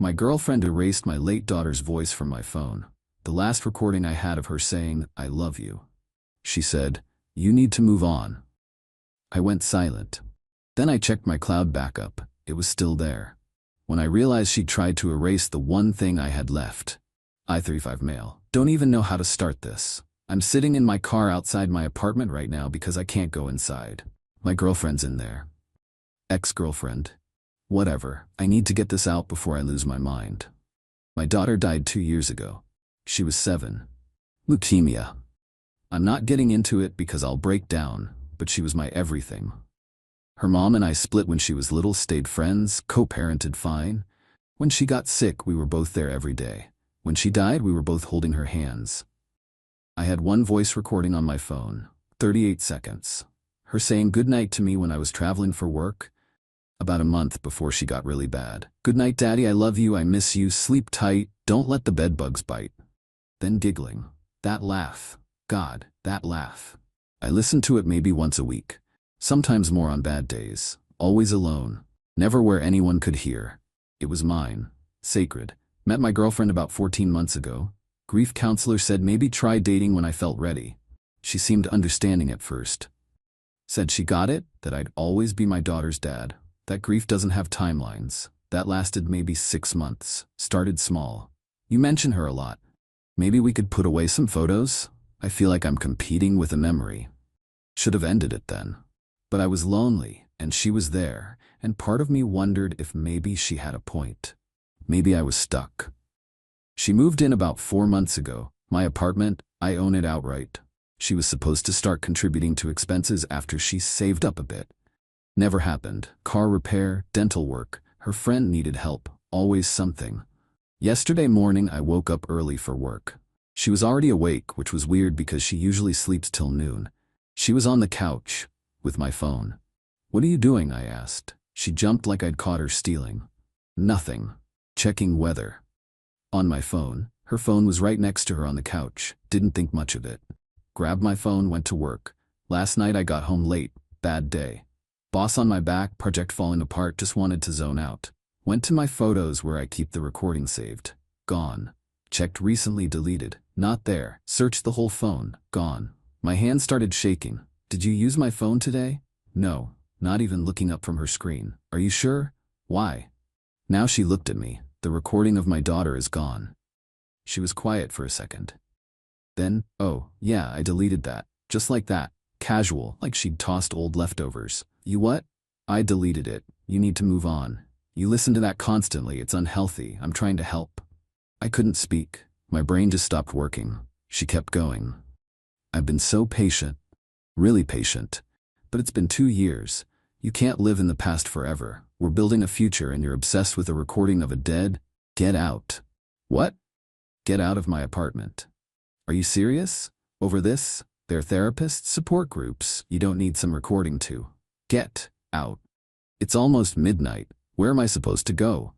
My girlfriend erased my late daughter's voice from my phone. The last recording I had of her saying, "I love you." She said, "You need to move on." I went silent. Then I checked my cloud backup. It was still there. When I realized she'd tried to erase the one thing I had left. I-35 mail. Don't even know how to start this. I'm sitting in my car outside my apartment right now because I can't go inside. My girlfriend's in there. Ex-girlfriend. Whatever, I need to get this out before I lose my mind. My daughter died 2 years ago. She was 7. Leukemia. I'm not getting into it because I'll break down, but she was my everything. Her mom and I split when she was little, stayed friends, co-parented fine. When she got sick, we were both there every day. When she died, we were both holding her hands. I had one voice recording on my phone, 38 seconds. Her saying goodnight to me when I was traveling for work, about a month before she got really bad. "Good night, Daddy, I love you, I miss you, sleep tight, don't let the bedbugs bite." Then giggling. That laugh. God, that laugh. I listened to it maybe once a week. Sometimes more on bad days. Always alone. Never where anyone could hear. It was mine. Sacred. Met my girlfriend about 14 months ago. Grief counselor said maybe try dating when I felt ready. She seemed understanding at first. Said she got it, that I'd always be my daughter's dad. That grief doesn't have timelines. That lasted maybe 6 months. Started small. You mention her a lot. Maybe we could put away some photos? I feel like I'm competing with a memory. Should have ended it then. But I was lonely, and she was there, and part of me wondered if maybe she had a point. Maybe I was stuck. She moved in about 4 months ago. My apartment, I own it outright. She was supposed to start contributing to expenses after she saved up a bit. Never happened. Car repair, dental work. Her friend needed help. Always something. Yesterday morning I woke up early for work. She was already awake, which was weird because she usually sleeps till noon. She was on the couch, with my phone. "What are you doing?" I asked. She jumped like I'd caught her stealing. "Nothing. Checking weather." On my phone. Her phone was right next to her on the couch. Didn't think much of it. Grabbed my phone, went to work. Last night I got home late. Bad day. Boss on my back, project falling apart, just wanted to zone out. Went to my photos where I keep the recording saved. Gone. Checked recently, deleted. Not there. Searched the whole phone. Gone. My hand started shaking. "Did you use my phone today?" "No." Not even looking up from her screen. "Are you sure?" "Why?" Now she looked at me. "The recording of my daughter is gone." She was quiet for a second. Then, "Oh, yeah, I deleted that." Just like that. Casual, like she'd tossed old leftovers. "You what?" "I deleted it. You need to move on. You listen to that constantly, it's unhealthy. I'm trying to help." I couldn't speak. My brain just stopped working. She kept going. "I've been so patient. Really patient. But it's been 2 years. You can't live in the past forever. We're building a future and you're obsessed with a recording of a dead. Get out." "What?" "Get out of my apartment." "Are you serious? Over this? There are therapists, support groups. You don't need some recording to. Get out." "It's almost midnight. Where am I supposed to go?"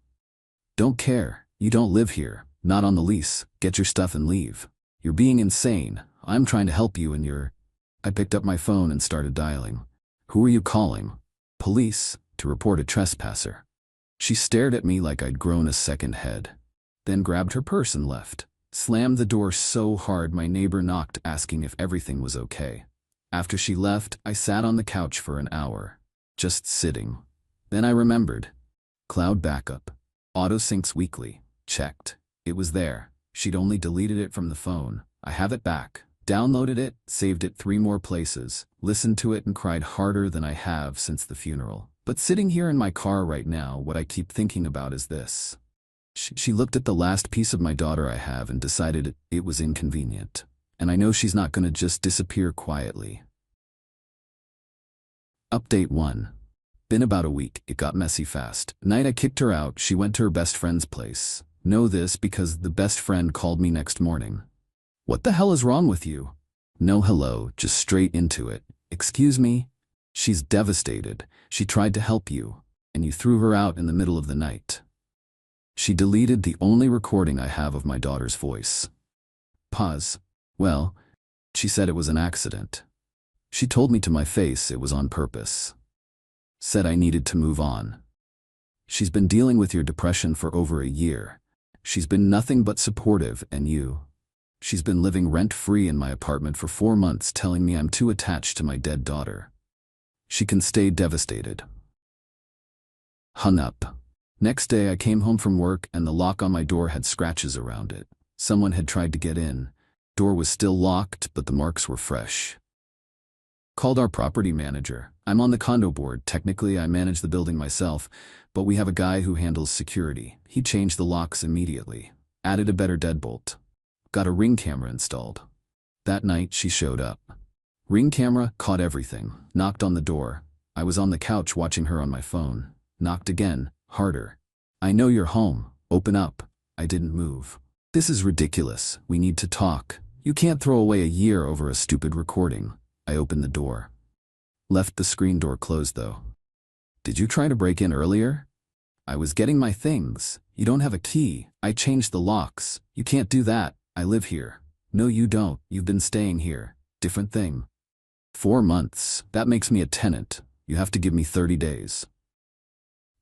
"Don't care. You don't live here. Not on the lease. Get your stuff and leave. You're being insane. I'm trying to help you and you're..." I picked up my phone and started dialing. "Who are you calling?" "Police, to report a trespasser." She stared at me like I'd grown a second head. Then grabbed her purse and left. Slammed the door so hard my neighbor knocked asking if everything was okay. After she left, I sat on the couch for an hour. Just sitting. Then I remembered. Cloud backup. Auto syncs weekly. Checked. It was there. She'd only deleted it from the phone. I have it back. Downloaded it, saved it 3 more places, listened to it and cried harder than I have since the funeral. But sitting here in my car right now, what I keep thinking about is this. She looked at the last piece of my daughter I have and decided it was inconvenient. And I know she's not gonna just disappear quietly. Update 1. Been about a week. It got messy fast. Night I kicked her out. She went to her best friend's place. Know this because the best friend called me next morning. "What the hell is wrong with you?" No hello, just straight into it. "Excuse me?" She's devastated. She tried to help you, and you threw her out in the middle of the night. She deleted the only recording I have of my daughter's voice. Pause. "Well," she said, "it was an accident." She told me to my face it was on purpose. Said I needed to move on. She's been dealing with your depression for over a year. She's been nothing but supportive, and she's been living rent-free in my apartment for 4 months, telling me I'm too attached to my dead daughter. She can stay devastated. Hung up. Next day I came home from work and the lock on my door had scratches around it. Someone had tried to get in. Door was still locked, but the marks were fresh. Called our property manager. I'm on the condo board. Technically, I manage the building myself, but we have a guy who handles security. He changed the locks immediately. Added a better deadbolt. Got a Ring camera installed. That night, she showed up. Ring camera caught everything. Knocked on the door. I was on the couch watching her on my phone. Knocked again, harder. I know you're home. Open up. I didn't move. This is ridiculous. We need to talk. You can't throw away a year over a stupid recording. I opened the door. Left the screen door closed though. Did you try to break in earlier? I was getting my things. You don't have a key. I changed the locks. You can't do that. I live here. No, you don't. You've been staying here. Different thing. 4 months. That makes me a tenant. You have to give me 30 days.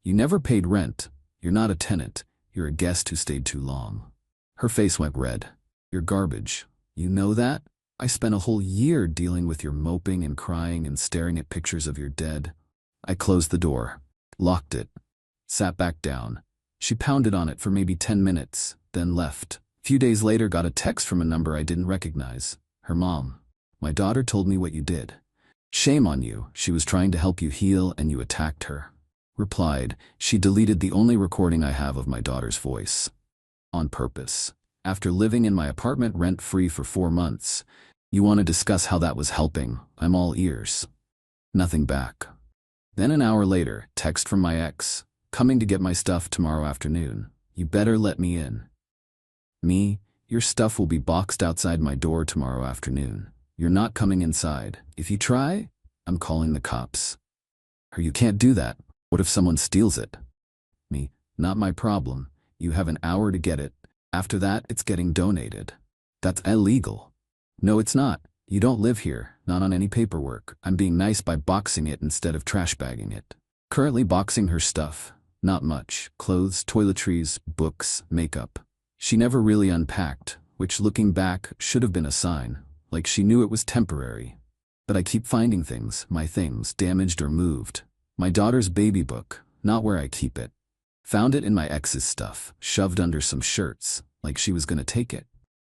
You never paid rent. You're not a tenant. You're a guest who stayed too long. Her face went red. You're garbage. You know that? I spent a whole year dealing with your moping and crying and staring at pictures of your dead. I closed the door. Locked it. Sat back down. She pounded on it for maybe 10 minutes, then left. A few days later got a text from a number I didn't recognize. Her mom. My daughter told me what you did. Shame on you. She was trying to help you heal and you attacked her. Replied, she deleted the only recording I have of my daughter's voice. On purpose. After living in my apartment rent-free for 4 months. You want to discuss how that was helping? I'm all ears. Nothing back. Then an hour later, text from my ex. Coming to get my stuff tomorrow afternoon. You better let me in. Me, your stuff will be boxed outside my door tomorrow afternoon. You're not coming inside. If you try, I'm calling the cops. Her, you can't do that. What if someone steals it? Me, not my problem. You have an hour to get it. After that, it's getting donated. That's illegal. No, it's not. You don't live here, not on any paperwork. I'm being nice by boxing it instead of trash bagging it. Currently boxing her stuff. Not much. Clothes, toiletries, books, makeup. She never really unpacked, which looking back should have been a sign, like she knew it was temporary. But I keep finding things, my things, damaged or moved. My daughter's baby book, not where I keep it. Found it in my ex's stuff, shoved under some shirts, like she was gonna take it.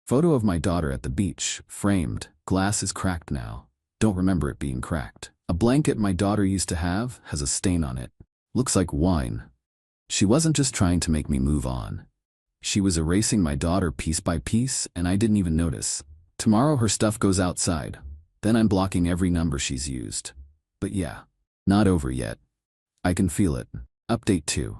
Photo of my daughter at the beach, framed, glass is cracked now. Don't remember it being cracked. A blanket my daughter used to have has a stain on it. Looks like wine. She wasn't just trying to make me move on. She was erasing my daughter piece by piece and I didn't even notice. Tomorrow her stuff goes outside. Then I'm blocking every number she's used. But yeah, not over yet. I can feel it. Update 2.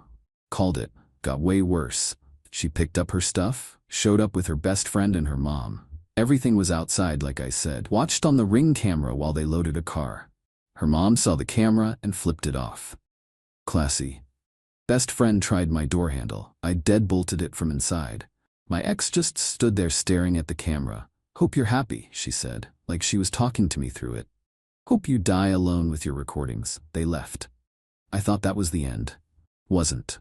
Called it. Got way worse. She picked up her stuff, showed up with her best friend and her mom. Everything was outside like I said. Watched on the Ring camera while they loaded a car. Her mom saw the camera and flipped it off. Classy. Best friend tried my door handle. I deadbolted it from inside. My ex just stood there staring at the camera. Hope you're happy, she said, like she was talking to me through it. Hope you die alone with your recordings. They left. I thought that was the end. Wasn't.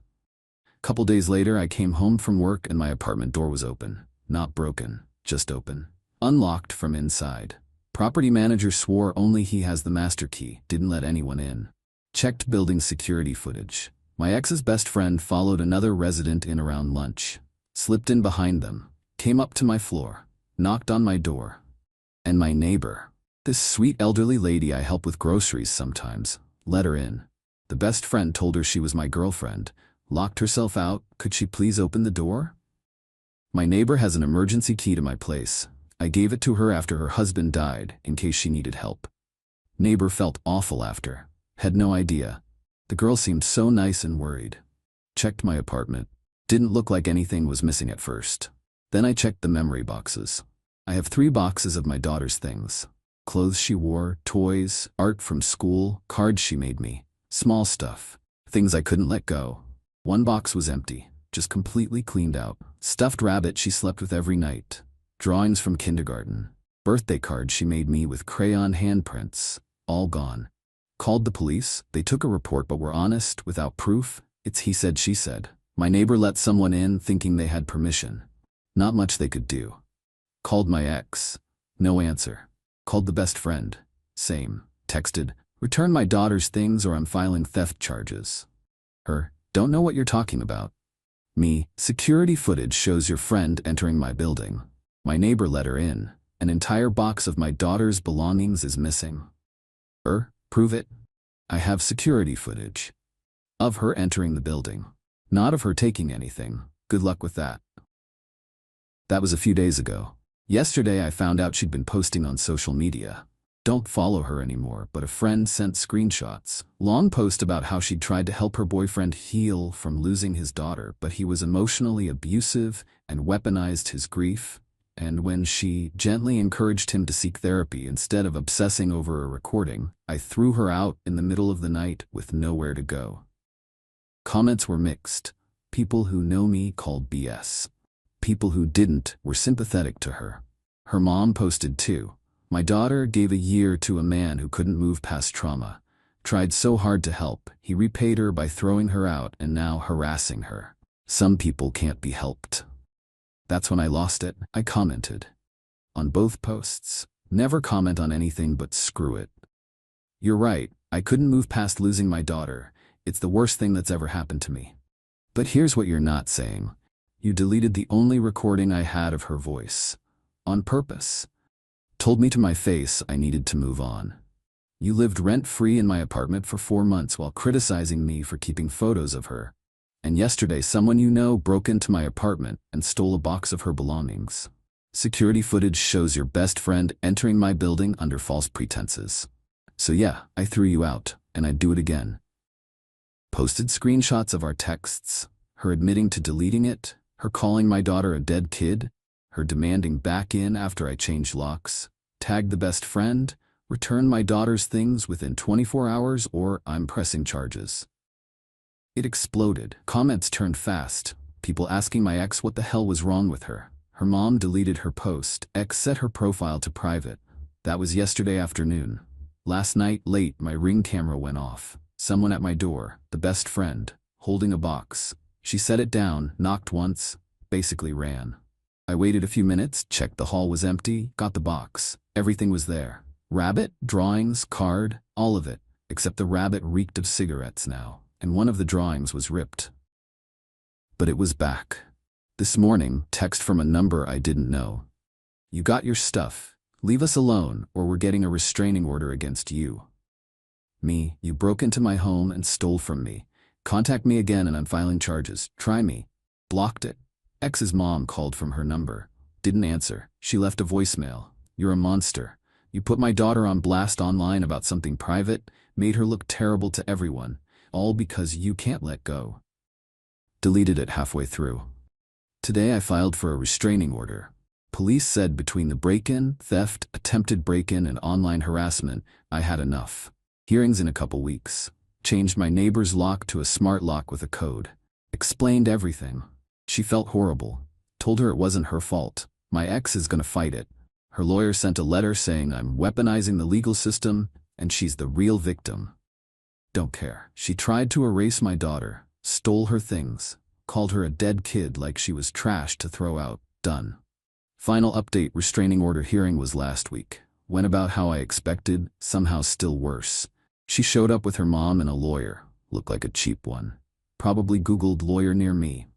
Couple days later I came home from work and my apartment door was open. Not broken, just open. Unlocked from inside. Property manager swore only he has the master key, didn't let anyone in. Checked building security footage. My ex's best friend followed another resident in around lunch. Slipped in behind them. Came up to my floor. Knocked on my door. And my neighbor. This sweet elderly lady I help with groceries sometimes. Let her in. The best friend told her she was my girlfriend. Locked herself out. Could she please open the door? My neighbor has an emergency key to my place. I gave it to her after her husband died, in case she needed help. Neighbor felt awful after. Had no idea. The girl seemed so nice and worried. Checked my apartment. Didn't look like anything was missing at first. Then I checked the memory boxes. I have 3 boxes of my daughter's things. Clothes she wore, toys, art from school, cards she made me. Small stuff. Things I couldn't let go. 1 box was empty, just completely cleaned out. Stuffed rabbit she slept with every night. Drawings from kindergarten. Birthday cards she made me with crayon handprints. All gone. Called the police. They took a report but were honest, without proof. It's he said, she said. My neighbor let someone in thinking they had permission. Not much they could do. Called my ex. No answer. Called the best friend. Same. Texted, return my daughter's things or I'm filing theft charges. Her, don't know what you're talking about. Me, security footage shows your friend entering my building. My neighbor let her in. An entire box of my daughter's belongings is missing. Prove it. I have security footage. Of her entering the building. Not of her taking anything. Good luck with that. That was a few days ago. Yesterday I found out she'd been posting on social media. Don't follow her anymore, but a friend sent screenshots. Long post about how she'd tried to help her boyfriend heal from losing his daughter, but he was emotionally abusive and weaponized his grief. And when she gently encouraged him to seek therapy instead of obsessing over a recording, I threw her out in the middle of the night with nowhere to go. Comments were mixed. People who know me called BS. People who didn't were sympathetic to her. Her mom posted too. My daughter gave a year to a man who couldn't move past trauma. Tried so hard to help, he repaid her by throwing her out and now harassing her. Some people can't be helped. That's when I lost it. I commented. On both posts. Never comment on anything but screw it. You're right, I couldn't move past losing my daughter. It's the worst thing that's ever happened to me. But here's what you're not saying. You deleted the only recording I had of her voice. On purpose. Told me to my face I needed to move on. You lived rent-free in my apartment for 4 months while criticizing me for keeping photos of her. And yesterday someone you know broke into my apartment and stole a box of her belongings. Security footage shows your best friend entering my building under false pretenses. So yeah, I threw you out, and I'd do it again. Posted screenshots of our texts, her admitting to deleting it, her calling my daughter a dead kid, her demanding back in after I changed locks, tagged the best friend, return my daughter's things within 24 hours or I'm pressing charges. It exploded. Comments turned fast. People asking my ex what the hell was wrong with her. Her mom deleted her post. Ex set her profile to private. That was yesterday afternoon. Last night, late, my Ring camera went off. Someone at my door, the best friend, holding a box. She set it down, knocked once, basically ran. I waited a few minutes, checked the hall was empty, got the box. Everything was there. Rabbit, drawings, card, all of it, except the rabbit reeked of cigarettes now, and one of the drawings was ripped. But it was back. This morning, text from a number I didn't know. You got your stuff. Leave us alone, or we're getting a restraining order against you. Me, you broke into my home and stole from me. Contact me again and I'm filing charges. Try me. Blocked it. Ex's mom called from her number. Didn't answer. She left a voicemail. You're a monster. You put my daughter on blast online about something private, made her look terrible to everyone, all because you can't let go. Deleted it halfway through. Today I filed for a restraining order. Police said between the break-in, theft, attempted break-in and online harassment, I had enough. Hearings in a couple weeks. Changed my neighbor's lock to a smart lock with a code. Explained everything. She felt horrible. Told her it wasn't her fault. My ex is gonna fight it. Her lawyer sent a letter saying I'm weaponizing the legal system and she's the real victim. Don't care. She tried to erase my daughter, stole her things, called her a dead kid like she was trash to throw out. Done. Final update: restraining order hearing was last week. Went about how I expected, somehow still worse. She showed up with her mom and a lawyer. Looked like a cheap one. Probably Googled lawyer near me.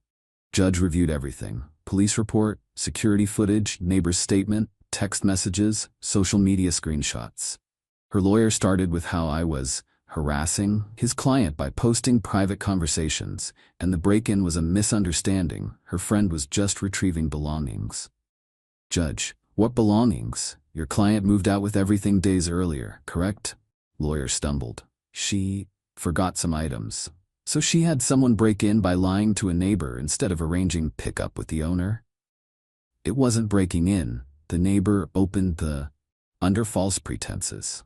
Judge reviewed everything. Police report, security footage, neighbor's statement, text messages, social media screenshots. Her lawyer started with how I was harassing his client by posting private conversations, and the break-in was a misunderstanding. Her friend was just retrieving belongings. Judge, what belongings? Your client moved out with everything days earlier, correct? Lawyer stumbled. She forgot some items. So she had someone break in by lying to a neighbor instead of arranging pickup with the owner? It wasn't breaking in. The neighbor opened under false pretenses.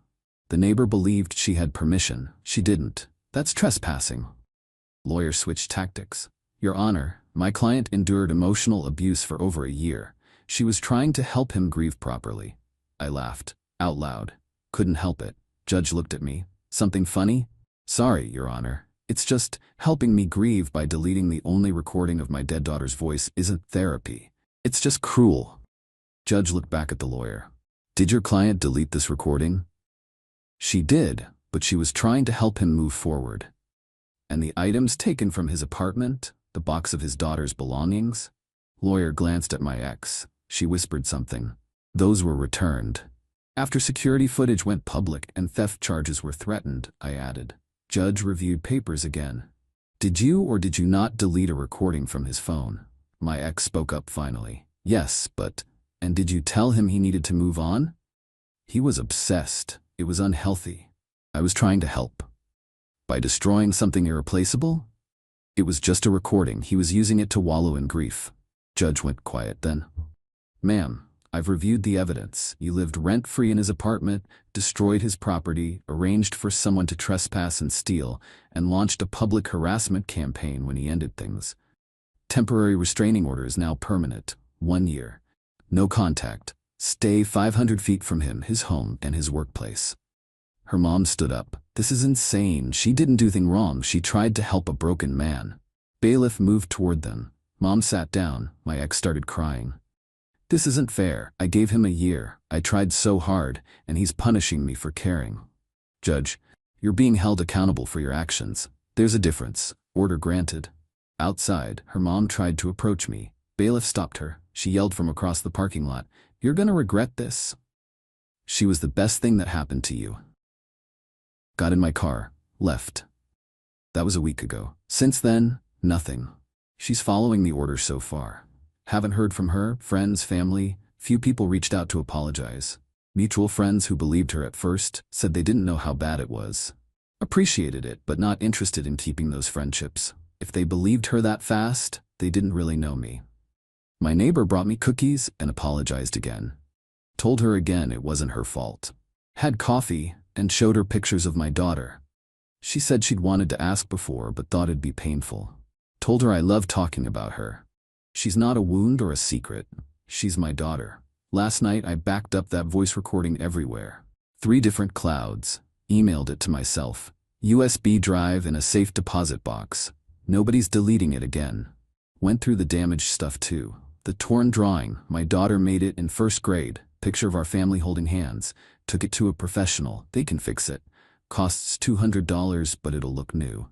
The neighbor believed she had permission. She didn't. That's trespassing. Lawyer switched tactics. Your Honor, my client endured emotional abuse for over a year. She was trying to help him grieve properly. I laughed. Out loud. Couldn't help it. Judge looked at me. Something funny? Sorry, Your Honor. It's just helping me grieve by deleting the only recording of my dead daughter's voice isn't therapy. It's just cruel. Judge looked back at the lawyer. Did your client delete this recording? She did, but she was trying to help him move forward. And the items taken from his apartment, the box of his daughter's belongings? Lawyer glanced at my ex. She whispered something. Those were returned. After security footage went public and theft charges were threatened, I added. Judge reviewed papers again. Did you or did you not delete a recording from his phone? My ex spoke up finally. Yes, but... And did you tell him he needed to move on? He was obsessed. It was unhealthy. I was trying to help. By destroying something irreplaceable? It was just a recording. He was using it to wallow in grief. Judge went quiet then. Ma'am, I've reviewed the evidence. You lived rent-free in his apartment, destroyed his property, arranged for someone to trespass and steal, and launched a public harassment campaign when he ended things. Temporary restraining order is now permanent. 1 year. No contact. Stay 500 feet from him, his home, and his workplace. Her mom stood up. This is insane. She didn't do anything wrong. She tried to help a broken man. Bailiff moved toward them. Mom sat down. My ex started crying. This isn't fair. I gave him a year. I tried so hard, and he's punishing me for caring. Judge, you're being held accountable for your actions. There's a difference. Order granted. Outside, her mom tried to approach me. Bailiff stopped her. She yelled from across the parking lot, "You're gonna regret this." She was the best thing that happened to you. Got in my car, left. That was a week ago. Since then, nothing. She's following the order so far. Haven't heard from her, friends, family. Few people reached out to apologize. Mutual friends who believed her at first said they didn't know how bad it was. Appreciated it, but not interested in keeping those friendships. If they believed her that fast, they didn't really know me. My neighbor brought me cookies and apologized again. Told her again it wasn't her fault. Had coffee and showed her pictures of my daughter. She said she'd wanted to ask before but thought it'd be painful. Told her I love talking about her. She's not a wound or a secret. She's my daughter. Last night I backed up that voice recording everywhere. 3 different clouds. Emailed it to myself. USB drive in a safe deposit box. Nobody's deleting it again. Went through the damaged stuff too. The torn drawing, my daughter made it in 1st grade. Picture of our family holding hands. Took it to a professional. They can fix it. Costs $200, but it'll look new.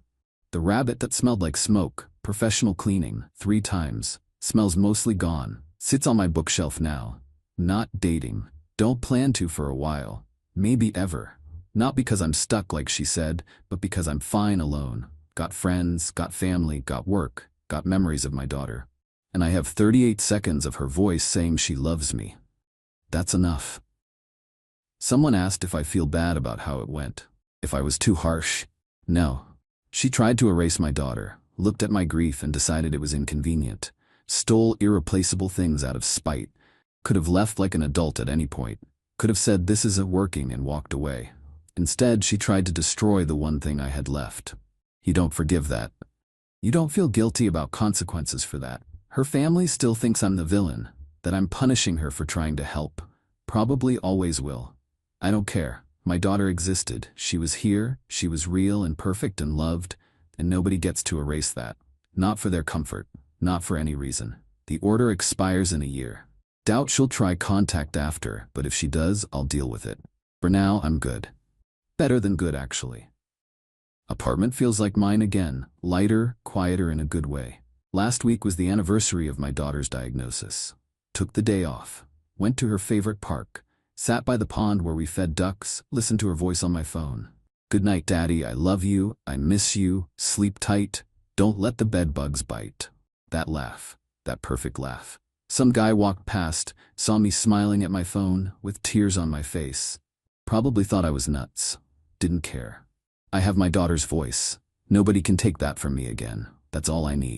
The rabbit that smelled like smoke. Professional cleaning. 3 times. Smells mostly gone. Sits on my bookshelf now. Not dating. Don't plan to for a while. Maybe ever. Not because I'm stuck like she said, but because I'm fine alone. Got friends, got family, got work, got memories of my daughter. And I have 38 seconds of her voice saying she loves me. That's enough. Someone asked if I feel bad about how it went. If I was too harsh. No. She tried to erase my daughter, looked at my grief and decided it was inconvenient. Stole irreplaceable things out of spite. Could have left like an adult at any point. Could have said this isn't working and walked away. Instead, she tried to destroy the one thing I had left. You don't forgive that. You don't feel guilty about consequences for that. Her family still thinks I'm the villain, that I'm punishing her for trying to help. Probably always will. I don't care. My daughter existed. She was here, she was real and perfect and loved, and nobody gets to erase that. Not for their comfort, not for any reason. The order expires in a year. Doubt she'll try contact after, but if she does, I'll deal with it. For now, I'm good. Better than good, actually. Apartment feels like mine again, lighter, quieter in a good way. Last week was the anniversary of my daughter's diagnosis. Took the day off. Went to her favorite park. Sat by the pond where we fed ducks, listened to her voice on my phone. Good night, Daddy, I love you, I miss you, sleep tight, don't let the bed bugs bite. That laugh, that perfect laugh. Some guy walked past, saw me smiling at my phone, with tears on my face. Probably thought I was nuts. Didn't care. I have my daughter's voice. Nobody can take that from me again. That's all I need.